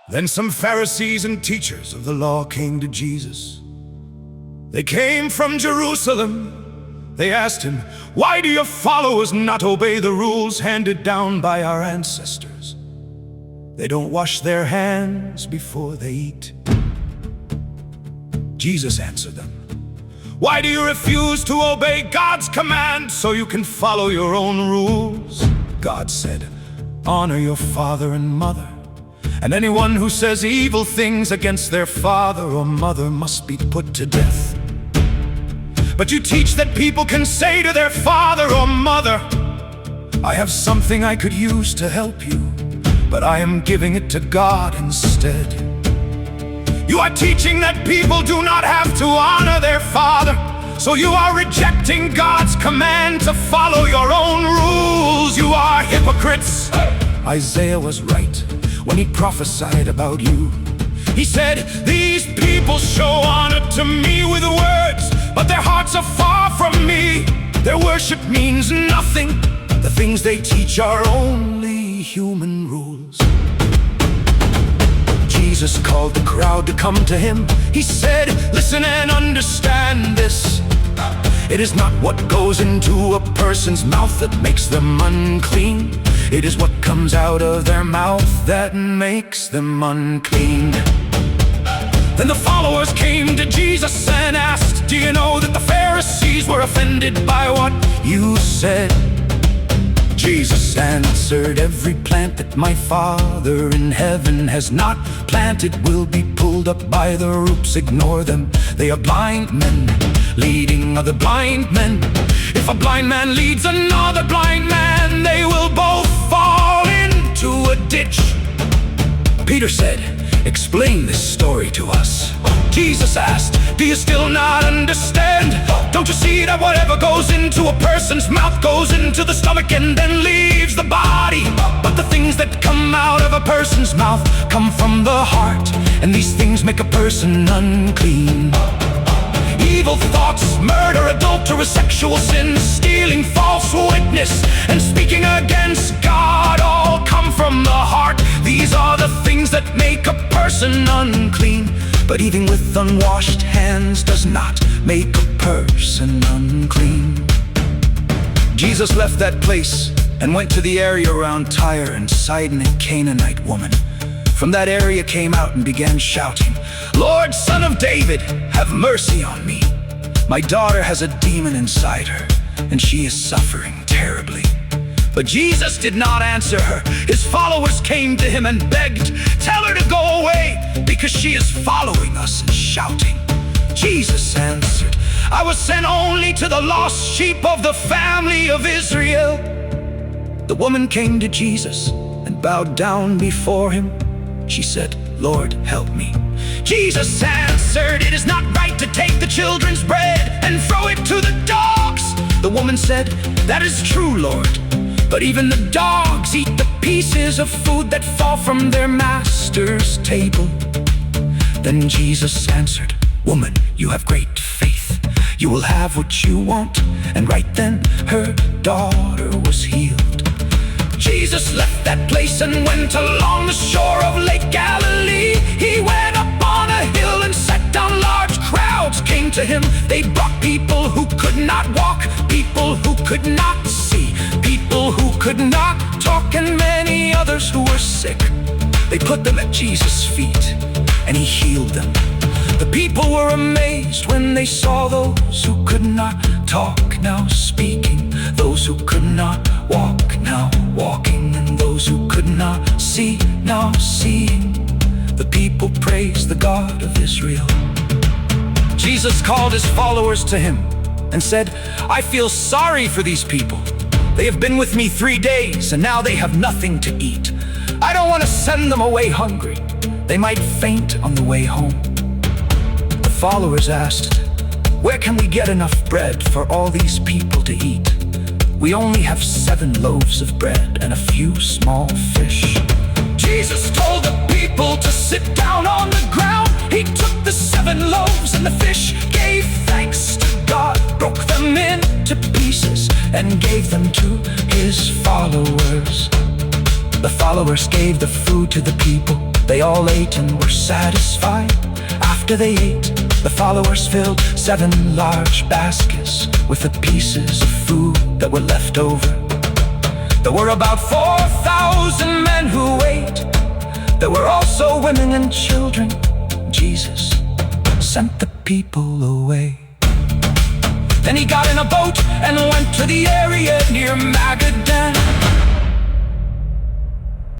Then some Pharisees and teachers of the law came to Jesus. They came from Jerusalem. They asked him, "Why do your followers not obey the rules handed down by our ancestors? They don't wash their hands before they eat." Jesus answered them, "Why do you refuse to obey God's command so you can follow your own rules? God said, 'Honor your father and mother,' and anyone who says evil things against their father or mother must be put to death. But you teach that people can say to their father or mother, 'I have something I could use to help you, but I am giving it to God instead.' You are teaching that people do not have to honor their father, so you are rejecting God's command to follow your own rules. You are hypocrites." Isaiah was right when he prophesied about you. He said, "These people show honor to me with words, but their hearts are far from me. Their worship means nothing. The things they teach are only human rules." Jesus called the crowd to come to him. He said, "Listen and understand this. It is not what goes into a person's mouth that makes them unclean. It is what comes out of their mouth that makes them unclean." Then the followers came to Jesus and asked, "Do you know that the Pharisees were offended by what you said?" Jesus answered, "Every plant that my Father in heaven has not planted will be pulled up by the roots. Ignore them. They are blind men leading other blind men. If a blind man leads another blind man, they will both fall into a ditch." Peter said, "Explain this story to us." Jesus asked, "Do you still not understand? Don't you see that whatever goes into a person's mouth goes into the stomach and then leaves the body? But the things that come out of a person's mouth come from the heart, and these things make a person unclean. Evil thoughts, murder, adultery, sexual sins, stealing, false witness, and speaking against God all come from the heart. These are the things that make a person unclean. But eating with unwashed hands does not make a person unclean." Jesus left that place and went to the area around Tyre and Sidon. A Canaanite woman from that area came out and began shouting, "Lord, Son of David, have mercy on me. My daughter has a demon inside her, and she is suffering terribly." But Jesus did not answer her. His followers came to him and begged, "Tell her to go away, because she is following us and shouting." Jesus answered, "I was sent only to the lost sheep of the family of Israel." The woman came to Jesus and bowed down before him. She said, "Lord, help me." Jesus answered, "It is not right to take the children's bread and throw it to the dogs." The woman said, "That is true, Lord, but even the dogs eat the pieces of food that fall from their master's table." Then Jesus answered, "Woman, you have great faith. You will have what you want." And right then her daughter was healed. Jesus left that place and went along the shore of Lake Galilee. He went up on a hill and sat down. Large crowds came to him. They brought people who could not walk, people who could not see, people who could not talk, and many others who were sick. They put them at Jesus' feet, and he healed them. The people were amazed when they saw those who could not talk now speaking, those who could not walk now walking, and those who could not see now seeing. The people praised the God of Israel. Jesus called his followers to him and said, "I feel sorry for these people. They have been with me 3 days, and now they have nothing to eat. I don't want to send them away hungry. They might faint on the way home." The followers asked, "Where can we get enough bread for all these people to eat? We only have 7 loaves of bread and a few small fish." Jesus told the people to sit down on the ground. He took the 7 loaves and the fish, gave thanks to God, broke them into pieces, and gave them to his followers. The followers gave the food to the people, They all ate and were satisfied. After they ate, the followers filled 7 large baskets with the pieces of food that were left over. There were about 4,000 men who ate. There were also women and children. Jesus sent the people away. Then he got in a boat and went to the area near Magadan.